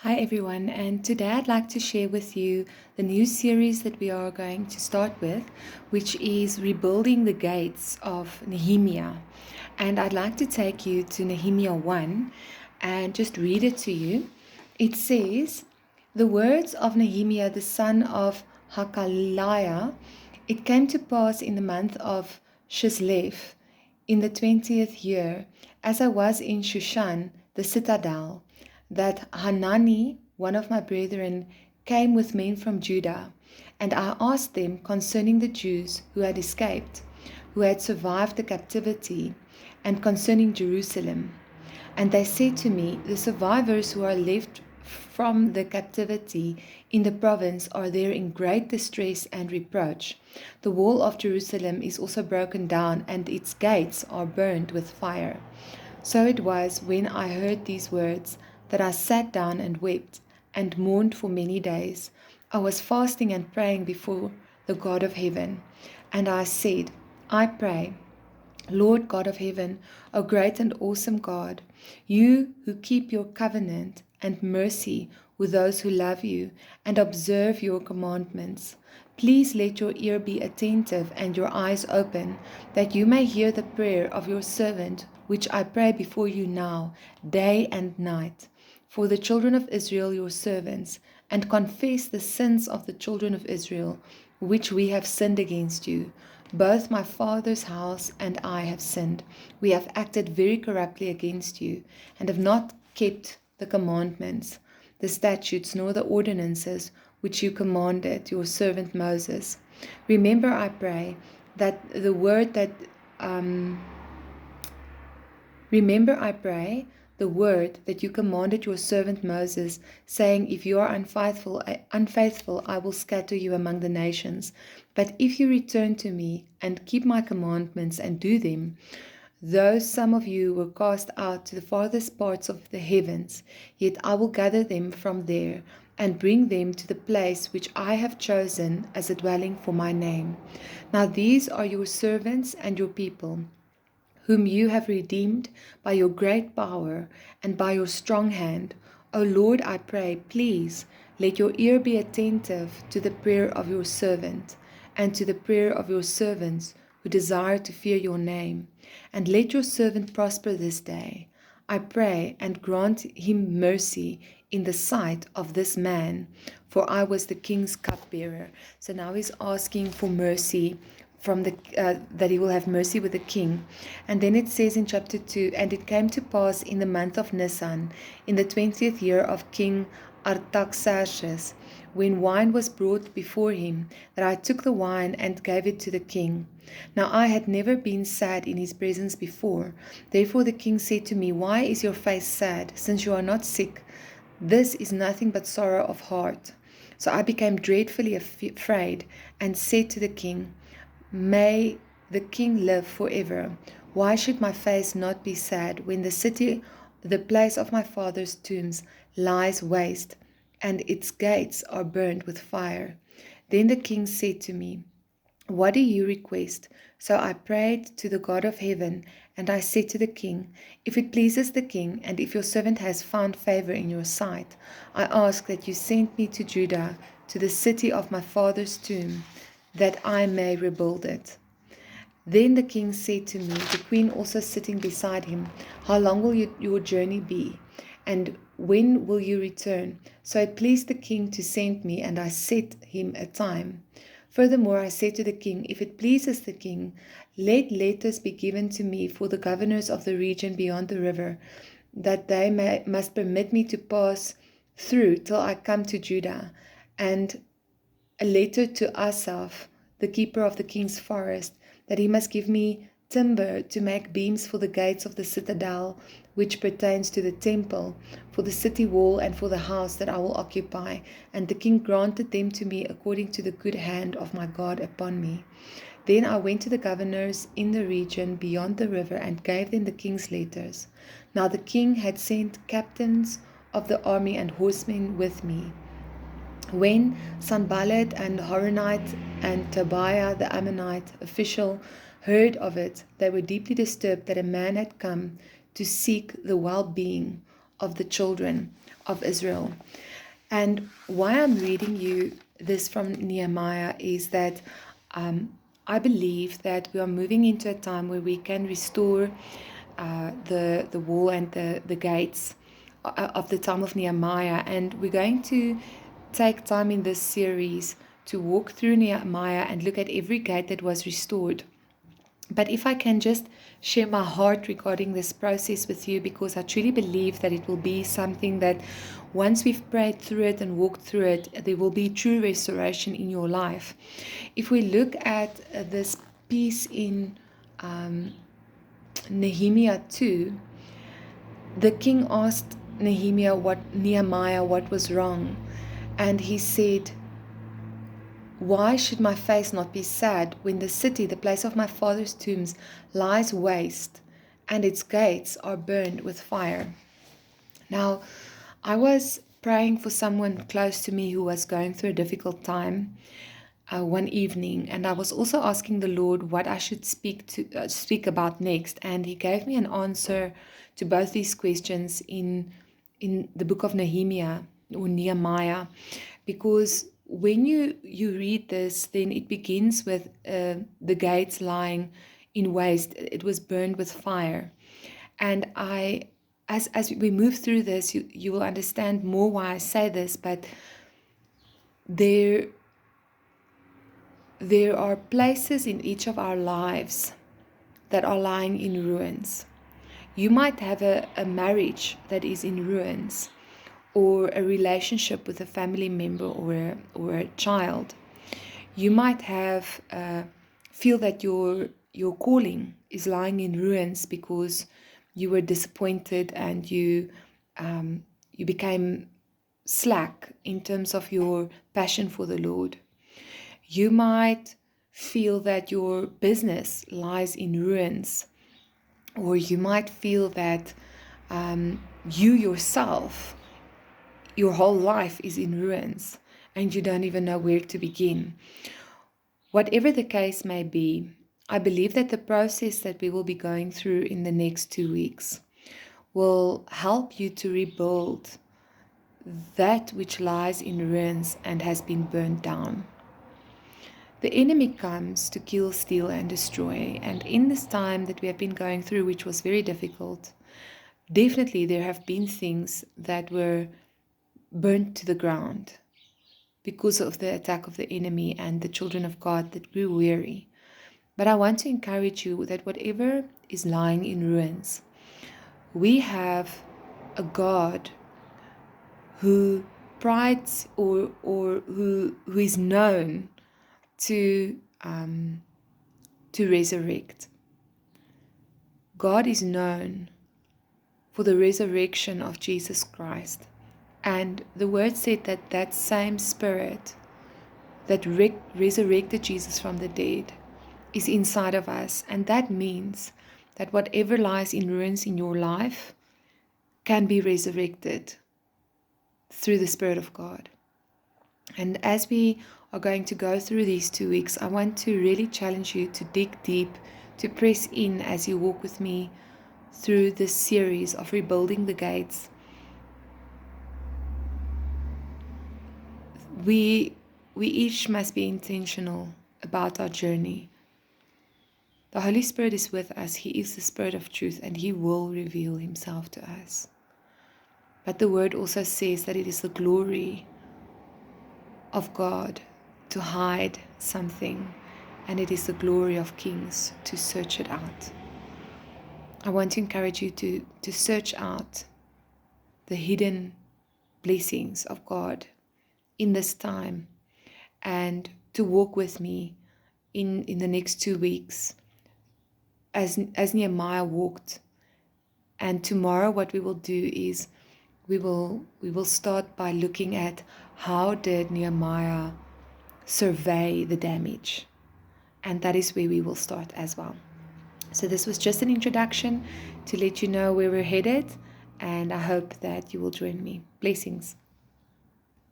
Hi everyone, and today I'd like to share with you the new series that we are going to start with, which is Rebuilding the Gates of Nehemiah. And I'd like to take you to Nehemiah 1 and just read it to you. It says, "The words of Nehemiah the son of Hakaliah, it came to pass in the month of Chislev, in the 20th year, as I was in Shushan, the citadel, that Hanani, one of my brethren, came with men from Judah, and I asked them concerning the Jews who had escaped, who had survived the captivity, and concerning Jerusalem. And they said to me, the survivors who are left from the captivity in the province are there in great distress and reproach. The wall of Jerusalem is also broken down, and its gates are burned with fire. So it was when I heard these words that I sat down and wept and mourned for many days. I was fasting and praying before the God of heaven. And I said, I pray, Lord God of heaven, O great and awesome God, you who keep your covenant and mercy with those who love you and observe your commandments, please let your ear be attentive and your eyes open, that you may hear the prayer of your servant, which I pray before you now, day and night, for the children of Israel, your servants, and confess the sins of the children of Israel, which we have sinned against you. Both my father's house and I have sinned. We have acted very corruptly against you, and have not kept the commandments, the statutes, nor the ordinances which you commanded your servant Moses. Remember, I pray, that the word that Remember, I pray, the word that you commanded your servant Moses, saying, If you are unfaithful, I will scatter you among the nations. But if you return to me and keep my commandments and do them, though some of you were cast out to the farthest parts of the heavens, yet I will gather them from there and bring them to the place which I have chosen as a dwelling for my name. Now these are your servants and your people, whom you have redeemed by your great power and by your strong hand. O Lord, I pray, please let your ear be attentive to the prayer of your servant and to the prayer of your servants who desire to fear your name. And let your servant prosper this day. I pray, and grant him mercy in the sight of this man, for I was the king's cupbearer. So now he's asking for mercy from that he will have mercy with the king. And then it says in chapter 2, and it came to pass in the month of Nisan, in the 20th year of King Artaxerxes, when wine was brought before him, that I took the wine and gave it to the king. Now I had never been sad in his presence before. Therefore the king said to me, Why is your face sad, since you are not sick? This is nothing but sorrow of heart. So I became dreadfully afraid, and said to the king, May the king live forever. Why should my face not be sad when the city, the place of my father's tombs, lies waste, and its gates are burned with fire? Then the king said to me, What do you request? So I prayed to the God of heaven, and I said to the king, If it pleases the king, and if your servant has found favor in your sight, I ask that you send me to Judah, to the city of my father's tomb, that I may rebuild it. Then the king said to me, the queen also sitting beside him, How long will your journey be? And when will you return? So it pleased the king to send me, and I set him a time. Furthermore, I said to the king, If it pleases the king, let letters be given to me for the governors of the region beyond the river, that they must permit me to pass through till I come to Judah, and a letter to Asaph, the keeper of the king's forest, that he must give me timber to make beams for the gates of the citadel, which pertains to the temple, for the city wall, and for the house that I will occupy. And the king granted them to me according to the good hand of my God upon me. Then I went to the governors in the region beyond the river and gave them the king's letters. Now the king had sent captains of the army and horsemen with me. When Sanballat and Horonite and Tobiah the Ammonite official heard of it, they were deeply disturbed that a man had come to seek the well-being of the children of Israel. And why I'm reading you this from Nehemiah is that I believe that we are moving into a time where we can restore the wall and the gates of the time of Nehemiah. And we're going to take time in this series to walk through Nehemiah and look at every gate that was restored. But if I can just share my heart regarding this process with you, because I truly believe that it will be something that once we've prayed through it and walked through it, there will be true restoration in your life. If we look at this piece in Nehemiah 2, the king asked Nehemiah what was wrong. And he said, "Why should my face not be sad when the city, the place of my father's tombs, lies waste and its gates are burned with fire?" Now, I was praying for someone close to me who was going through a difficult time one evening, and I was also asking the Lord what I should speak about next, and He gave me an answer to both these questions in the book of Nehemiah or Nehemiah, because when you read this, then it begins with the gates lying in waste. It was burned with fire, and as we move through this, you will understand more why I say this. But there are places in each of our lives that are lying in ruins. You might have a marriage that is in ruins, or a relationship with a family member or a child. You might have feel that your calling is lying in ruins because you were disappointed and you became slack in terms of your passion for the Lord. You might feel that your business lies in ruins, or you might feel that you yourself, your whole life is in ruins and you don't even know where to begin. Whatever the case may be, I believe that the process that we will be going through in the next 2 weeks will help you to rebuild that which lies in ruins and has been burned down. The enemy comes to kill, steal, and destroy. And in this time that we have been going through, which was very difficult, definitely there have been things that were burnt to the ground because of the attack of the enemy and the children of God that grew weary. But I want to encourage you that whatever is lying in ruins, we have a God who prides or who is known to resurrect. God is known for the resurrection of Jesus Christ. And the word said that that same Spirit that resurrected Jesus from the dead is inside of us. And that means that whatever lies in ruins in your life can be resurrected through the Spirit of God. And as we are going to go through these 2 weeks, I want to really challenge you to dig deep, to press in as you walk with me through this series of rebuilding the gates. We each must be intentional about our journey. The Holy Spirit is with us. He is the Spirit of truth, and He will reveal Himself to us. But the Word also says that it is the glory of God to hide something, and it is the glory of kings to search it out. I want to encourage you to search out the hidden blessings of God in this time, and to walk with me in the next 2 weeks as Nehemiah walked. And tomorrow what we will do is we will start by looking at how did Nehemiah survey the damage, and that is where we will start as well. So this was just an introduction to let you know where we're headed, and I hope that you will join me. Blessings.